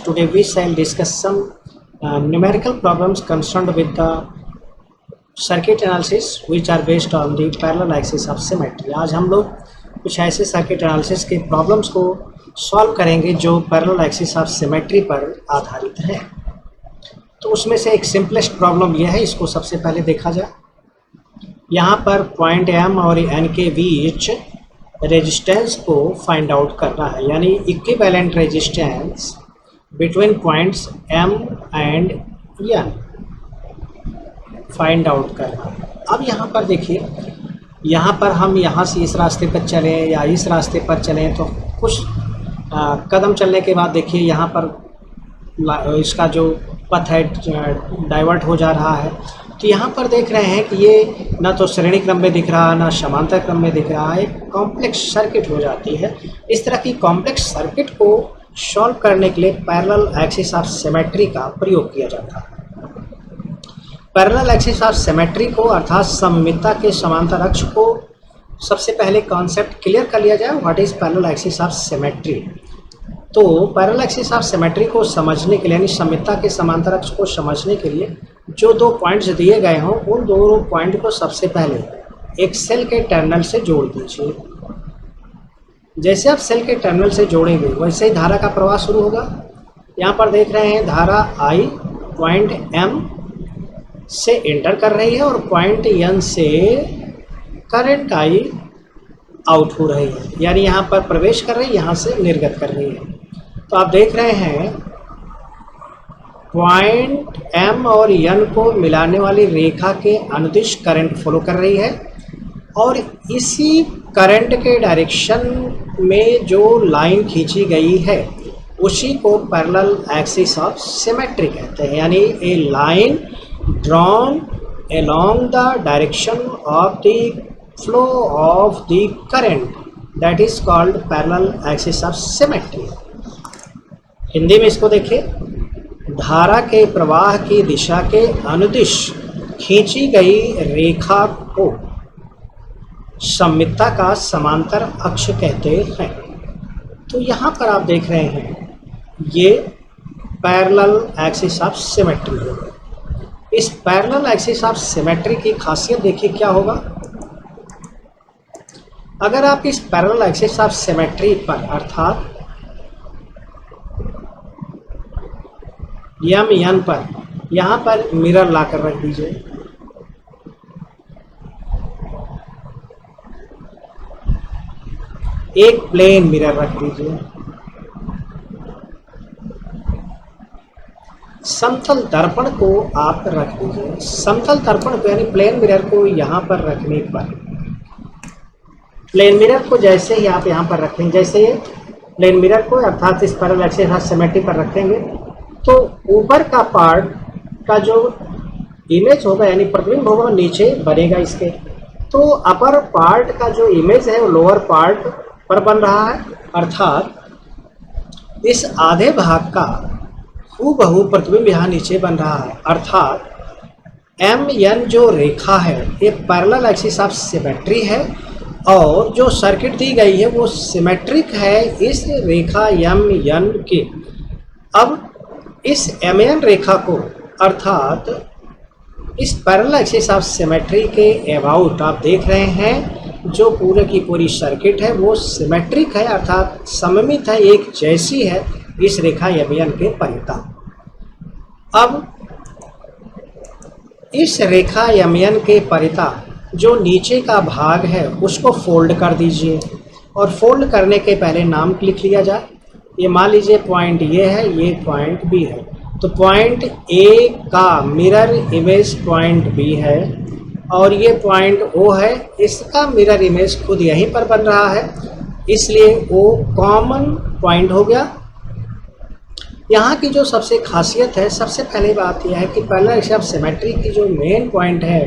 Today we shall discuss some numerical problems concerned with the circuit analysis which are based on the parallel axis of symmetry. आज हम लोग कुछ ऐसे circuit analysis के problems को solve करेंगे जो पैरेलल एक्सिस ऑफ सिमेट्री पर आधारित है। तो उसमें से एक सिंपलेस्ट प्रॉब्लम यह है, इसको सबसे पहले देखा जाए। यहाँ पर पॉइंट M और N के बीच रेजिस्टेंस को फाइंड आउट करना है, यानी equivalent resistance between points M and N find out करना है। अब यहाँ पर देखिए, यहाँ पर हम यहाँ से इस रास्ते पर चलें या इस रास्ते पर चलें तो कुछ कदम चलने के बाद देखिए यहाँ पर इसका जो पथ है डाइवर्ट हो जा रहा है। तो यहाँ पर देख रहे हैं कि ये ना तो श्रेणी क्रम में दिख रहा है ना समांतर क्रम में दिख रहा है, एक कॉम्प्लेक्स सर्किट हो जाती है। इस तरह की कॉम्प्लेक्स सर्किट को सॉल्व करने के लिए पैरेलल एक्सिस ऑफ सिमेट्री का प्रयोग किया जाता है। पैरेलल एक्सिस ऑफ सिमेट्री को अर्थात सममिता के समांतर अक्ष को सबसे पहले कॉन्सेप्ट क्लियर कर लिया जाए। What is parallel axis of symmetry? तो पैरेलल एक्सिस ऑफ सिमेट्री को समझने के लिए, यानी सममिता के समांतर अक्ष को समझने के लिए जो दो पॉइंट्स दिए गए हों उन दोनों पॉइंट को सबसे पहले एक सेल के टर्मिनल से जोड़ दीजिए। जैसे आप सेल के टर्मिनल से जोड़ेंगे वैसे ही धारा का प्रवाह शुरू होगा। यहाँ पर देख रहे हैं धारा I पॉइंट M से एंटर कर रही है और पॉइंट N से करंट I आउट हो रही है, यानी यहाँ पर प्रवेश कर रही है, यहाँ से निर्गत कर रही है। तो आप देख रहे हैं पॉइंट M और N को मिलाने वाली रेखा के अनुदिश करंट फ्लो कर रही है और इसी करंट के डायरेक्शन में जो लाइन खींची गई है उसी को पैरेलल एक्सिस ऑफ सिमेट्री कहते हैं, यानी ए line drawn along the direction of the flow of the current that is called parallel axis of symmetry। Hindi में इसको देखिए, धारा के प्रवाह की दिशा के अनुदिश खींची गई रेखा को सममिता का समांतर अक्ष कहते हैं। तो यहाँ पर आप देख रहे हैं ये पैरेलल एक्सिस ऑफ सिमेट्री है। इस पैरेलल एक्सिस ऑफ सिमेट्री की खासियत देखिए क्या होगा। अगर आप इस पैरेलल एक्सिस ऑफ सिमेट्री पर अर्थात M N पर यहाँ पर मिरर लाकर रख दीजिए, एक प्लेन मिरर रख दीजिए, समतल दर्पण को आप रख दीजिए। समतल दर्पण को यानी प्लेन मिरर को यहाँ पर रखने पर, प्लेन मिरर को जैसे ही आप यहाँ पर रखेंगे, जैसे ये प्लेन मिरर को अर्थात इस पैरेलल एक्सिस ऑफ सिमेट्री पर रखेंगे तो ऊपर का पार्ट का जो इमेज होगा यानी प्रतिबिंब होगा नीचे बनेगा इसके। तो अपर पार्ट का जो इमेज है वो लोअर पार्ट पर बन रहा है, अर्थात इस आधे भाग का हूबहू प्रतिबिंब यहाँ नीचे बन रहा है। अर्थात M N जो रेखा है ये पैरेलल एक्सिस ऑफ सिमेट्री है और जो सर्किट दी गई है वो सिमेट्रिक है इस रेखा M N की। अब इस M N रेखा को अर्थात इस पैरेलल एक्सिस ऑफ सिमेट्री के अबाउट आप देख रहे हैं जो पूरे की पूरी सर्किट है वो सिमेट्रिक है अर्थात सममित है, एक जैसी है इस रेखा M N के परिता। अब इस रेखा M N के परिता जो नीचे का भाग है उसको फोल्ड कर दीजिए और फोल्ड करने के पहले नाम लिख लिया जाए। ये मान लीजिए पॉइंट ये है, ये पॉइंट B है, तो पॉइंट A का मिरर इमेज पॉइंट B है और ये पॉइंट O है, इसका मिरर इमेज खुद यहीं पर बन रहा है, इसलिए O कॉमन पॉइंट हो गया। यहाँ की जो सबसे खासियत है, सबसे पहली बात यह है कि पैरेलल एक्सिस ऑफ सिमेट्री की जो मेन पॉइंट है,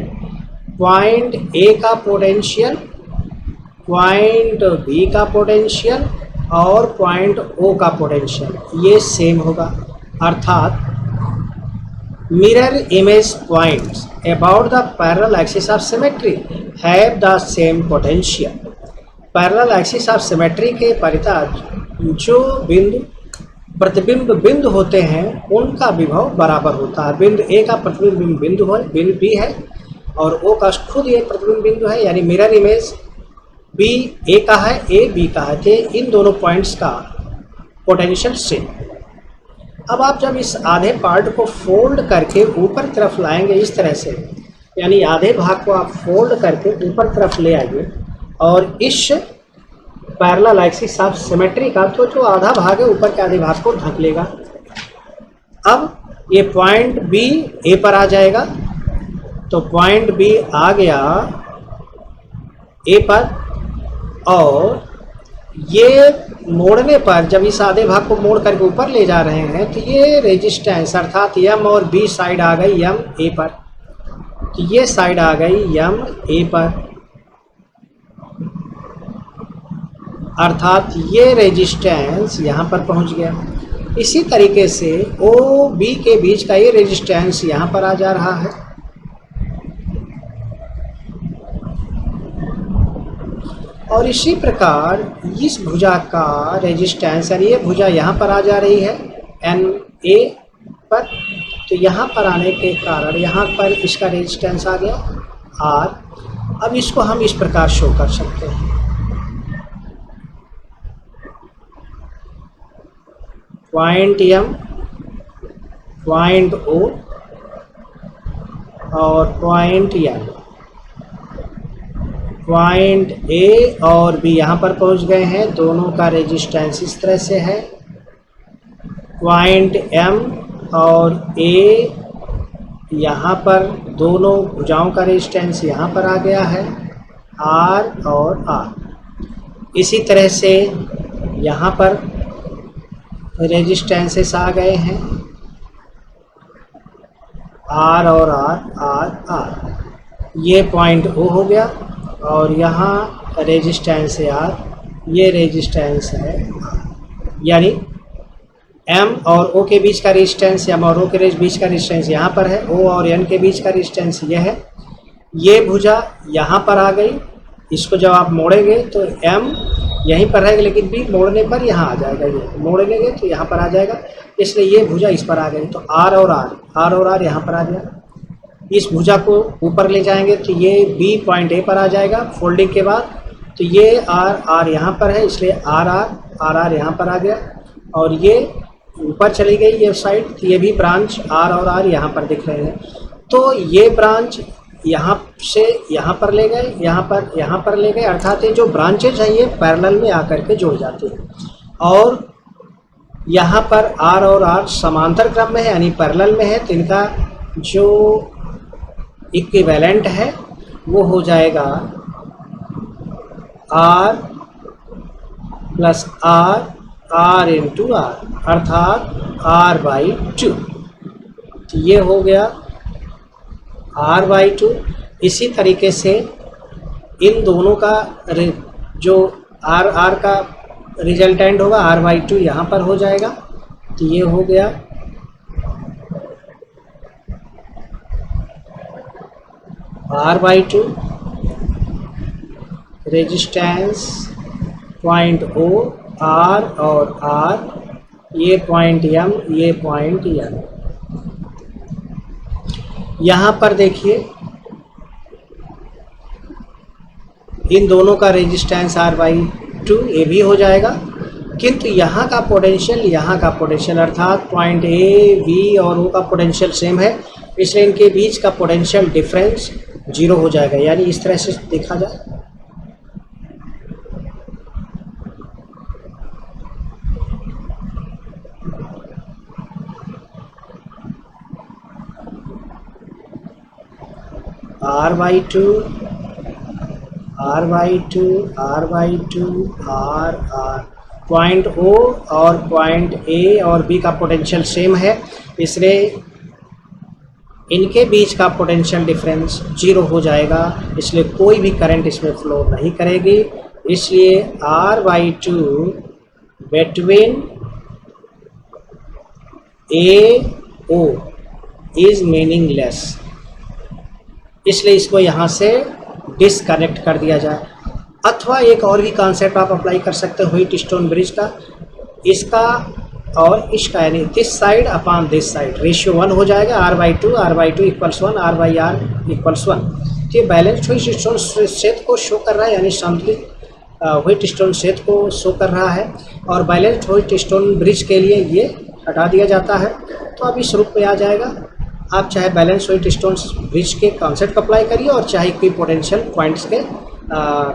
पॉइंट A का पोटेंशियल, पॉइंट B का पोटेंशियल और पॉइंट O का पोटेंशियल ये सेम होगा। अर्थात mirror image points about the parallel axis of symmetry have the same potential. Parallel axis of symmetry के परिता जो बिंदु प्रतिबिंब बिंदु होते हैं उनका विभव बराबर होता है। बिंदु ए का प्रतिबिंब बिंदु है, बिंदु बी है, और ओ का खुद ये प्रतिबिंब बिंदु है, यानी मिरर इमेज बी ए का है, ए बी का है, तो इन दोनों पॉइंट्स का पोटेंशियल सेम। अब आप जब इस आधे पार्ट को फोल्ड करके ऊपर तरफ लाएंगे इस तरह से, यानी आधे भाग को आप फोल्ड करके ऊपर तरफ ले आइए और इस पैरेलल एक्सिस ऑफ सिमेट्री का तो जो आधा भाग है ऊपर के आधे भाग को ढक लेगा। अब ये पॉइंट बी ए पर आ जाएगा, तो पॉइंट बी आ गया ए पर, और ये मोड़ने पर जब इस आधे भाग को मोड़ करके ऊपर ले जा रहे हैं तो ये रेजिस्टेंस अर्थात एम और बी साइड आ गई एम ए पर, तो ये साइड आ गई एम ए पर, अर्थात ये रेजिस्टेंस यहाँ पर पहुँच गया। इसी तरीके से ओ बी के बीच का ये रेजिस्टेंस यहाँ पर आ जा रहा है, और इसी प्रकार इस भुजा का रेजिस्टेंस, यानी ये भुजा यहाँ पर आ जा रही है एन ए पर, तो यहाँ पर आने के कारण यहाँ पर इसका रेजिस्टेंस आ गया आर। अब इसको हम इस प्रकार शो कर सकते हैं, पॉइंट एम, पॉइंट ओ और पॉइंट एम, पॉइंट ए और बी यहाँ पर पहुँच गए हैं, दोनों का रेजिस्टेंस इस तरह से है। पॉइंट एम और ए यहाँ पर दोनों भुजाओं का रेजिस्टेंस यहाँ पर आ गया है आर और आर। इसी तरह से यहाँ पर रेजिस्टेंसेस आ गए हैं आर और आर, आर आर। ये पॉइंट ओ हो गया, और यहाँ रेजिस्टेंस है आर, ये रेजिस्टेंस है आर, यानी एम और ओ के बीच का रेजिस्टेंस, एम और ओ के बीच का रेजिस्टेंस यहाँ पर है, ओ और एन के बीच का रेजिस्टेंस ये है। ये भुजा यहाँ पर आ गई, इसको जब आप मोड़ेंगे तो एम यहीं पर रहेगा, लेकिन बी मोड़ने पर यहाँ आ जाएगा, ये मोड़ेंगे तो यहाँ पर आ जाएगा, इसलिए ये भुजा इस पर आ गई, तो आर और आर, आर और आर यहाँ पर आ गया। इस भुजा को ऊपर ले जाएंगे तो ये बी पॉइंट ए पर आ जाएगा फोल्डिंग के बाद, तो ये आर आर यहाँ पर है, इसलिए आर आर, आर आर यहाँ पर आ गया, और ये ऊपर चली गई ये साइड, तो ये भी ब्रांच आर और आर यहाँ पर दिख रहे हैं। तो ये ब्रांच यहाँ से यहाँ पर ले गए, यहाँ पर ले गए, अर्थात ये जो ब्रांचेज हैं ये पैरेलल में आकर के जुड़ जाती हैं, और यहाँ पर आर और आर समांतर क्रम में है यानी पैरेलल में है, तो इनका जो इक्विवेलेंट है वो हो जाएगा R plus R, R into R, अर्थात आर बाई टू। तो ये हो गया आर बाई टू। इसी तरीके से इन दोनों का जो आर आर का रिजल्टेंट होगा आर बाई टू यहाँ पर हो जाएगा, तो ये हो गया R by two, resistance point O R और आर, ये पॉइंट एम, ये पॉइंट एम। यहाँ पर देखिए इन दोनों का रेजिस्टेंस आर बाई टू, ये भी हो जाएगा, किंतु यहाँ का पोटेंशियल अर्थात पॉइंट ए बी और ओ का पोटेंशियल सेम है, इसलिए इनके बीच का पोटेंशियल डिफरेंस 0 हो जाएगा। यानी इस तरह से देखा जाए R by two, R by two, R by two, R R. Point O और पॉइंट ए और बी का पोटेंशियल सेम है, इसलिए इनके बीच का पोटेंशियल डिफरेंस 0 हो जाएगा, इसलिए कोई भी करंट इसमें फ्लो नहीं करेगी। इसलिए R by two between A O is meaningless, इसलिए इसको यहाँ से डिसकनेक्ट कर दिया जाए। अथवा एक और भी कॉन्सेप्ट आप अप्लाई कर सकते हो हीट स्टोन ब्रिज का, इसका और इसका यानी this side upon this side ratio 1 हो जाएगा, r/2 इक्वल्स 1, r/r इक्वल्स 1। तो ये बैलेंस्ड व्हीट स्टोन क्षेत्र को शो कर रहा है, यानी संतुलित व्हीट स्टोन क्षेत्र को शो कर रहा है। और बैलेंस्ड व्हीट स्टोन ब्रिज के लिए ये हटा दिया जाता है। तो अब इस रूप में आ जाएगा। आप चाहे बैलेंस व्हीट स्टोन ब्रिज के कॉन्सेप्ट को अप्लाई करिए और चाहे इक्विपोटेंशियल पॉइंट्स के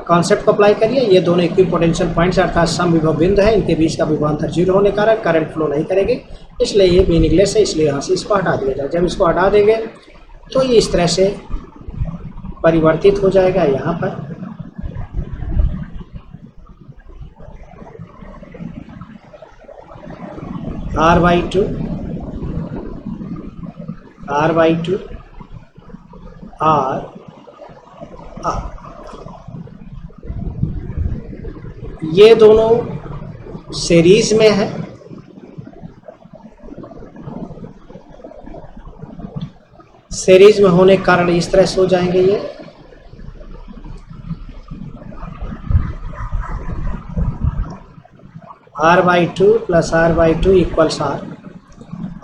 कॉन्सेप्ट को अप्लाई करिए। ये दोनों इक्विपोटेंशियल पॉइंट्स अर्थात समविभव बिंदु है, इनके बीच का विभवांतर 0 होने के कारण करंट फ्लो नहीं करेंगे, इसलिए ये मीनिंगलेस है, इसलिए यहाँ से इसको हटा दिया जाए। जब इसको हटा देंगे तो ये इस तरह से परिवर्तित हो जाएगा यहाँ पर। r/2 r ये दोनों सीरीज में है। सीरीज में होने के कारण इस तरह से हो जाएंगे ये। r/2 plus r/2 equals r,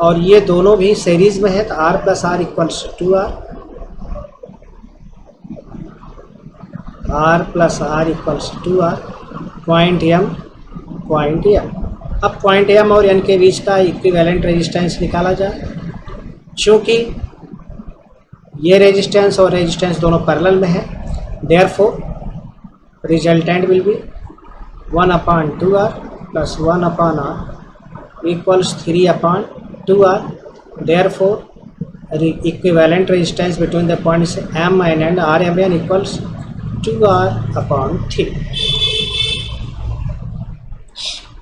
और ये दोनों भी सीरीज में है तो r plus r equals 2r, r plus r equals 2r। Point m अब पॉइंट m और n के बीच का इक्विवेलेंट रेजिस्टेंस निकाला जाए। चूँकि ये रेजिस्टेंस और रेजिस्टेंस दोनों पैरेलल में है, therefore resultant will be 1/2r plus 1/r equals 3/2r। Therefore equivalent resistance between the points m and r m n equals 2r/3।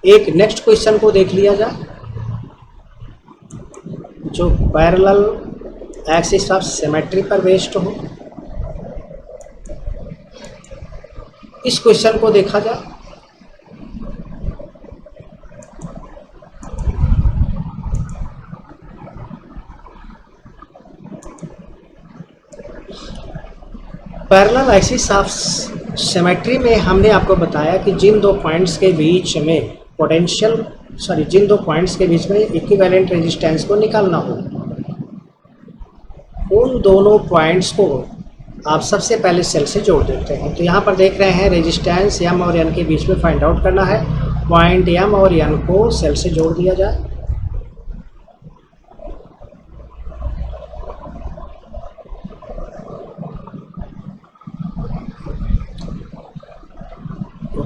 एक नेक्स्ट क्वेश्चन को देख लिया जाए जो पैरेलल एक्सिस ऑफ सिमेट्री पर बेस्ड हो। इस क्वेश्चन को देखा जाए। पैरेलल एक्सिस ऑफ सिमेट्री में हमने आपको बताया कि जिन दो पॉइंट्स के बीच में जिन दो पॉइंट्स के बीच में इक्विवेलेंट रेजिस्टेंस को निकालना हो, उन दोनों पॉइंट्स को आप सबसे पहले सेल से जोड़ देते हैं। तो यहाँ पर देख रहे हैं रेजिस्टेंस m और n के बीच में फाइंड आउट करना है। पॉइंट m और n को सेल से जोड़ दिया जाए।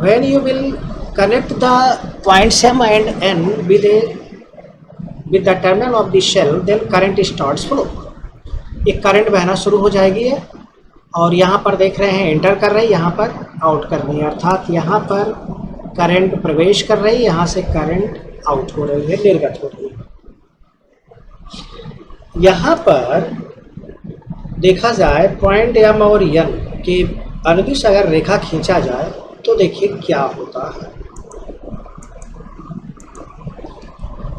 When you will connect the points m and n with the terminal of the shell, then current starts flow। एक करंट बहना शुरू हो जाएगी है, और यहाँ पर देख रहे हैं एंटर कर रही है, यहाँ पर आउट कर रही है, अर्थात यहाँ पर करंट प्रवेश कर रही है, यहाँ से करंट आउट हो रही है, निर्गत हो रही है। यहाँ पर देखा जाए पॉइंट m और n के अनुदिश अगर रेखा खींचा जाए तो देखिए क्या होता है।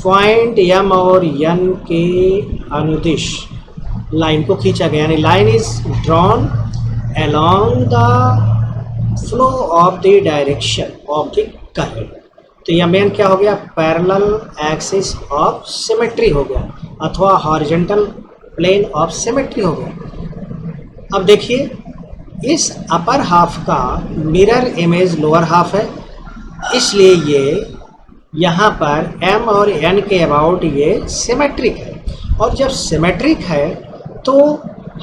पॉइंट m और n के अनुदिश लाइन को खींचा गया, यानी line is drawn along the flow of the direction of the current. तो यह मेन क्या हो गया, पैरेलल एक्सिस ऑफ सिमेट्री हो गया, अथवा हॉरिजॉन्टल प्लेन ऑफ सिमेट्री हो गया। अब देखिए इस अपर हाफ का मिरर इमेज लोअर हाफ है, इसलिए ये यहाँ पर m और n के अबाउट ये सिमेट्रिक है। और जब सिमेट्रिक है तो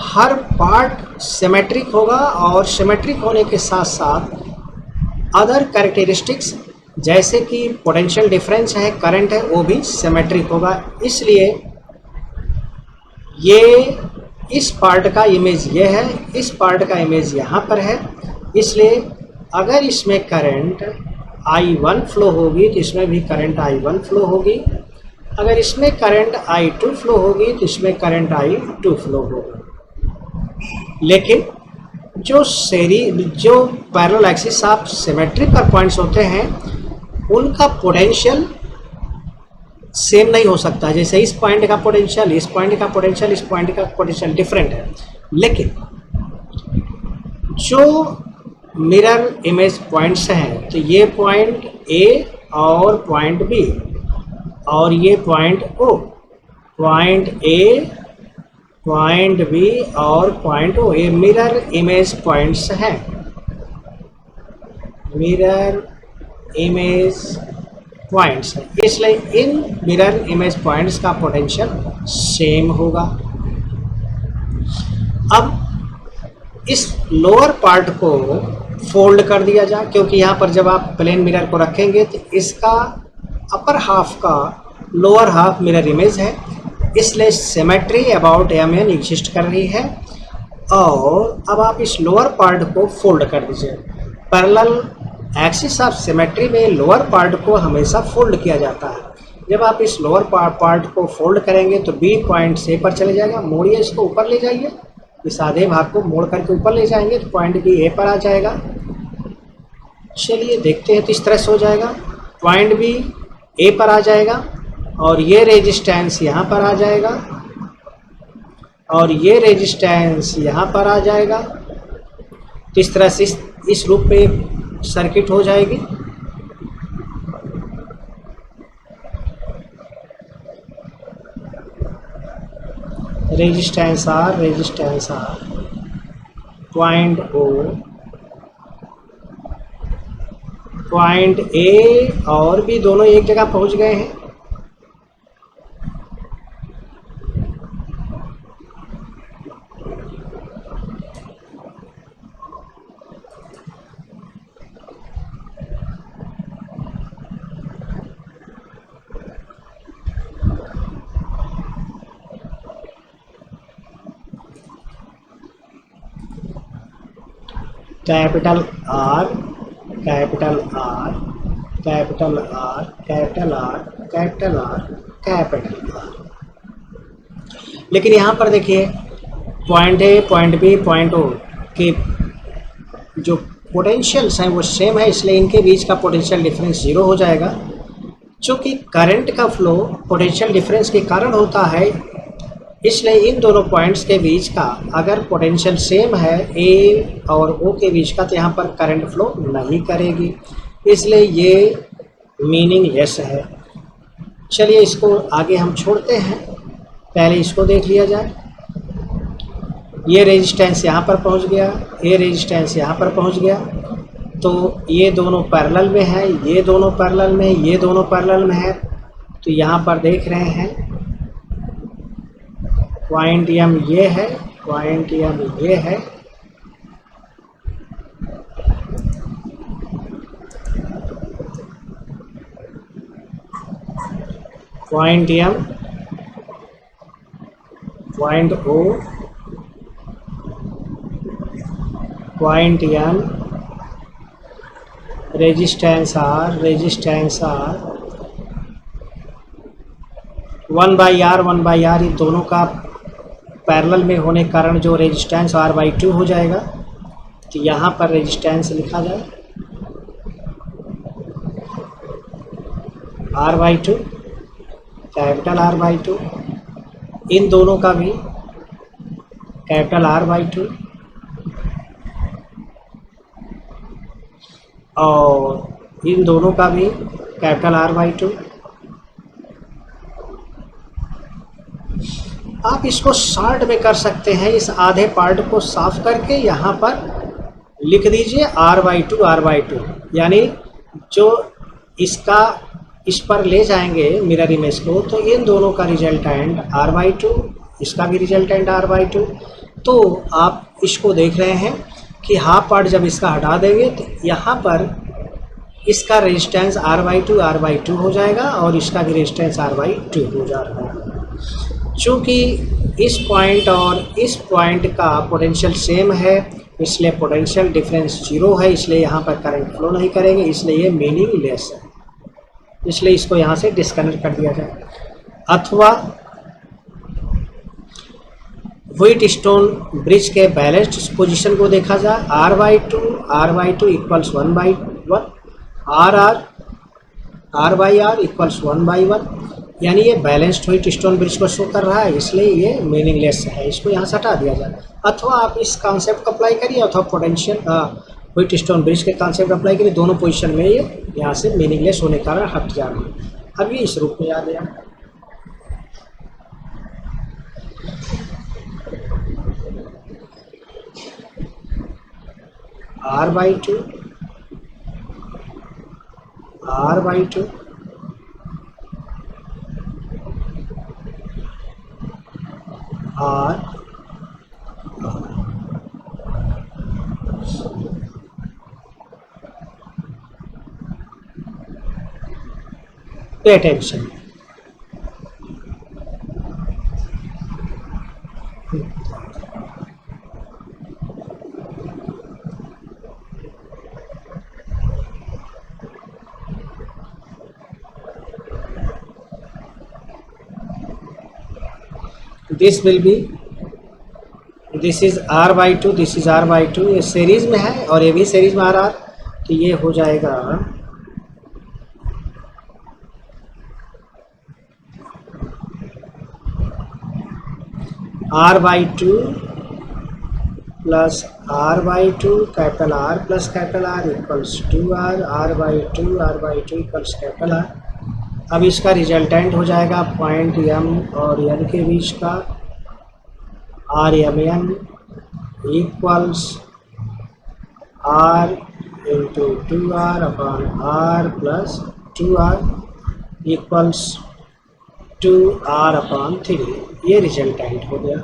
हर पार्ट सिमेट्रिक होगा, और सिमेट्रिक होने के साथ साथ अदर कैरेक्टरिस्टिक्स जैसे कि पोटेंशियल डिफरेंस है, करंट है, वो भी सिमेट्रिक होगा। इसलिए ये इस पार्ट का इमेज ये है, इस पार्ट का इमेज यहाँ पर है। इसलिए अगर इसमें करंट I1 फ्लो होगी तो इसमें भी करंट I1 फ्लो होगी, अगर इसमें करंट I2 फ्लो होगी तो इसमें करंट I2 फ्लो होगी। लेकिन जो पैरेलल एक्सिस ऑफ सिमेट्री पर पॉइंट्स होते हैं उनका पोटेंशियल सेम नहीं हो सकता। जैसे इस पॉइंट का पोटेंशियल, इस पॉइंट का पोटेंशियल, इस पॉइंट का पोटेंशियल डिफरेंट है। लेकिन जो मिरर इमेज पॉइंट्स हैं, तो ये पॉइंट ए और पॉइंट बी और ये point O, point A, point B और पॉइंट ओ, ये मिरर इमेज पॉइंट्स हैं। मिरर इमेज पॉइंट्स हैं, इसलिए इन मिरर इमेज पॉइंट्स का पोटेंशियल सेम होगा। अब इस लोअर पार्ट को फोल्ड कर दिया जाए, क्योंकि यहाँ पर जब आप प्लेन मिरर को रखेंगे तो इसका अपर हाफ का लोअर हाफ मिरर इमेज है, इसलिए symmetry about M N exist कर रही है। और अब आप इस लोअर पार्ट को फोल्ड कर दीजिए। पैरेलल एक्सिस ऑफ सिमेट्री में लोअर पार्ट को हमेशा फोल्ड किया जाता है। जब आप इस लोअर पार्ट को फोल्ड करेंगे तो बी पॉइंट से पर चले जाएगा, मोड़िए इसको ऊपर ले जाइए, इस आधे भाग को मोड़ करके ऊपर ले जाएंगे तो पॉइंट बी ए पर आ जाएगा। चलिए देखते हैं, तो इस तरह से हो जाएगा, पॉइंट बी ए पर आ जाएगा और ये रेजिस्टेंस यहाँ पर आ जाएगा और ये रेजिस्टेंस यहाँ पर आ जाएगा। तो इस तरह से इस रूप पे सर्किट हो जाएगी। Resistance R, point O, point A और भी दोनों एक जगह पहुंच गए हैं। Capital R, capital R, capital R, capital R, capital R, capital R. लेकिन यहाँ पर देखिए, point A, point B, point O के जो पोटेंशियल्स हैं वो सेम है, इसलिए इनके बीच का पोटेंशियल डिफरेंस जीरो हो जाएगा। चूँकि करंट का फ्लो पोटेंशियल डिफरेंस के कारण होता है, इसलिए इन दोनों पॉइंट्स के बीच का अगर पोटेंशियल सेम है ए और ओ के बीच का, तो यहाँ पर करंट फ्लो नहीं करेगी, इसलिए ये मीनिंगलेस है। चलिए इसको आगे हम छोड़ते हैं, पहले इसको देख लिया जाए। ये रेजिस्टेंस यहाँ पर पहुँच गया, ये रेजिस्टेंस यहाँ पर पहुँच गया, तो ये दोनों पैरेलल में है, ये दोनों पैरेलल में, ये दोनों पैरेलल में है। तो यहाँ पर देख रहे हैं पॉइंट एम ये है, पॉइंट एम ये है, point M, point O, point N, resistance R, resistance R, 1/r ये दोनों का पैरेलल में होने के कारण जो रेजिस्टेंस r/2 हो जाएगा। तो यहाँ पर रेजिस्टेंस लिखा जाए r/2, कैपिटल R/2, इन दोनों का भी कैपिटल R/2 और इन दोनों का भी कैपिटल R/2। आप इसको शॉर्ट में कर सकते हैं, इस आधे पार्ट को साफ करके यहाँ पर लिख दीजिए R/2, यानी जो इसका इस पर ले जाएंगे मिरर इमेज को, तो इन दोनों का रिजल्टेंट R/2, इसका भी रिजल्टेंट R/2। तो आप इसको देख रहे हैं कि हाफ पार्ट जब इसका हटा देंगे तो यहाँ पर इसका रेजिस्टेंस R/2 हो जाएगा और इसका भी रेजिस्टेंस R/2 हो जाएगा। चूँकि इस पॉइंट और इस पॉइंट का पोटेंशियल सेम है, इसलिए पोटेंशियल डिफरेंस जीरो है, इसलिए यहाँ पर करंट फ्लो नहीं करेंगे, इसलिए ये मीनिंगलेस है, इसलिए इसको यहाँ से डिस्कनेक्ट कर दिया जाए। अथवा व्हीटस्टोन ब्रिज के बैलेंस्ड पोजीशन को देखा जाए, R/2 इक्वल्स 1/1, R/R इक्वल्स 1/1, यानी ये बैलेंस्ड व्हीटस्टोन ब्रिज को शो कर रहा है, इसलिए ये मीनिंगलेस है, इसको यहाँ से हटा दिया जाए। अथवा आप इस कॉन्सेप्ट को अप्लाई करिए अथवा पोटेंशियल व्हीटस्टोन ब्रिज के कॉन्सेप्ट अप्लाई करिए, दोनों पोजीशन में ये यहाँ से मीनिंगलेस होने के कारण हट जाएगा। अब ये इस रूप में आ गया। r/2 r/2 r pay attention. This will be, this is r/2, this is r/2, ये सीरीज में है और ये भी सीरीज में आ रहा है, तो ये हो जाएगा r/2 plus r/2 capital R plus capital R equals 2r, r/2 equals capital R। अब इसका रिजल्टेंट हो जाएगा पॉइंट m और n के बीच का RMN equals r into 2r upon r plus 2r equals 2r upon 3। ये रिजल्टेंट हो गया।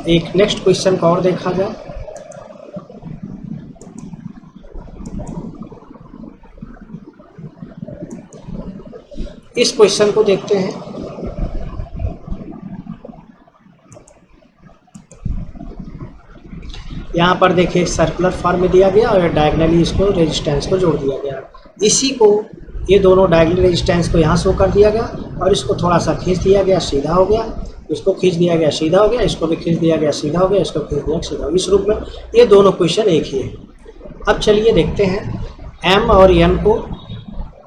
एक नेक्स्ट क्वेश्चन को और देखा जाए। इस क्वेश्चन को देखते हैं। यहाँ पर देखिए सर्कुलर फॉर्म में दिया गया और डायगनली इसको रेजिस्टेंस को जोड़ दिया गया। इसी को, ये दोनों डायगनल रेजिस्टेंस को यहाँ शो कर दिया गया और इसको थोड़ा सा खींच दिया गया, सीधा हो गया। इसको खींच दिया गया, सीधा हो गया। इसको भी खींच दिया गया, सीधा हो गया। इसको खींच दिया, सीधा हो गया। इस रूप में ये दोनों क्वेश्चन एक ही है। अब चलिए देखते हैं m और n को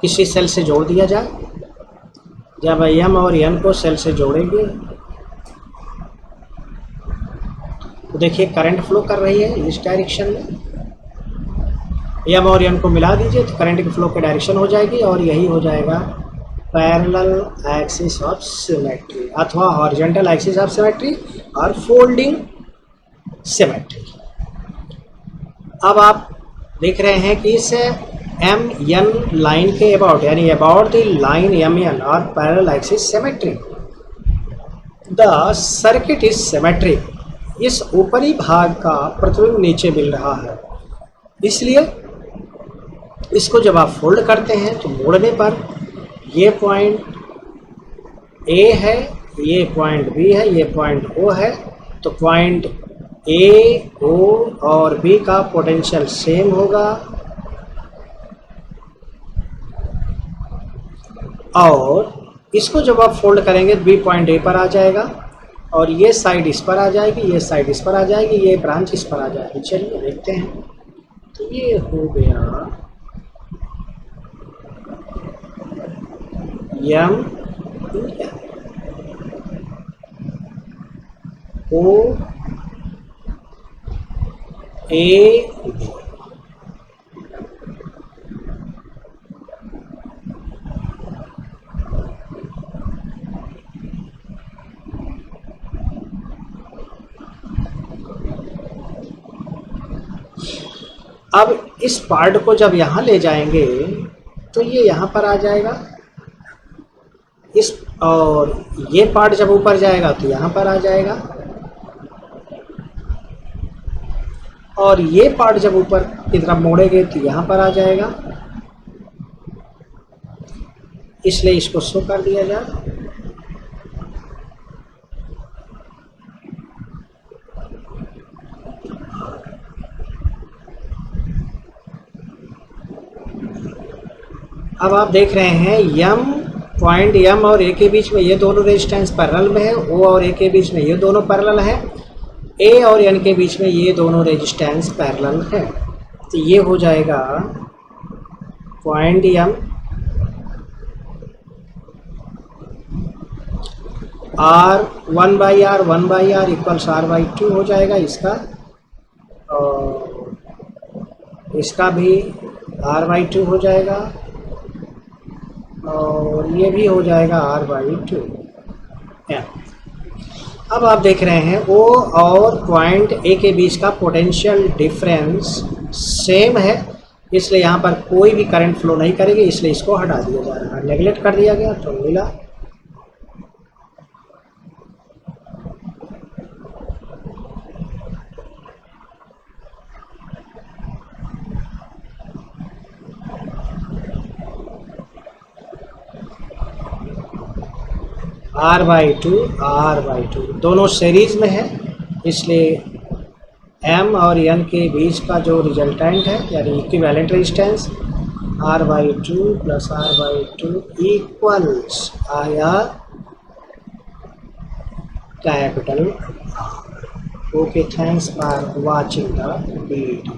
किसी सेल से जोड़ दिया जाए। जब m और n को सेल से जोड़ेंगे तो देखिए करंट फ्लो कर रही है इस डायरेक्शन में। m और n को मिला दीजिए तो करंट की फ्लो की डायरेक्शन हो जाएगी और यही हो जाएगा पैरेलल एक्सिस ऑफ सिमेट्री अथवा हॉरिजॉन्टल एक्सिस ऑफ सिमेट्री और फोल्डिंग सिमेट्री। अब आप देख रहे हैं कि इस एम एन लाइन के अबाउट, यानी about the line M N और parallel axis symmetry, the circuit is symmetric. इस ऊपरी भाग का प्रतिबिंब नीचे मिल रहा है, इसलिए इसको जब आप फोल्ड करते हैं तो मोड़ने पर ये पॉइंट ए है, ये पॉइंट बी है, ये पॉइंट ओ है। तो पॉइंट ए, ओ और बी का पोटेंशियल सेम होगा और इसको जब आप फोल्ड करेंगे तो बी पॉइंट ए पर आ जाएगा और ये साइड इस पर आ जाएगी, ये साइड इस पर आ जाएगी, ये ब्रांच इस पर आ जाएगी। चलिए देखते हैं। तो ये हो गया एम ओ ए बी। अब इस पार्ट को जब यहाँ ले जाएंगे तो ये यहाँ पर आ जाएगा, इस और ये पार्ट जब ऊपर जाएगा तो यहाँ पर आ जाएगा और ये पार्ट जब ऊपर की तरफ मोड़ेंगे तो यहाँ पर आ जाएगा। इसलिए इसको शो कर दिया जाए। अब आप देख रहे हैं यम पॉइंट एम और ए के बीच में ये दोनों रेजिस्टेंस पैरेलल में है, ओ और ए के बीच में ये दोनों पैरेलल है, ए और एन के बीच में ये दोनों रेजिस्टेंस पैरेलल है। तो ये हो जाएगा point M R 1/r 1/r equals r/2 हो जाएगा इसका, और इसका भी r/2 हो जाएगा, और ये भी हो जाएगा r/2। अब आप देख रहे हैं O और पॉइंट A के बीच का पोटेंशियल डिफरेंस सेम है, इसलिए यहाँ पर कोई भी करंट फ्लो नहीं करेगी, इसलिए इसको हटा दिया जा रहा है, नेगलेक्ट कर दिया गया तो मिला। r/2 दोनों सीरीज में है, इसलिए M और N के बीच का जो रिजल्टेंट है यानी equivalent resistance r/2 plus r/2 equals आया capital. Okay, thanks for watching the video.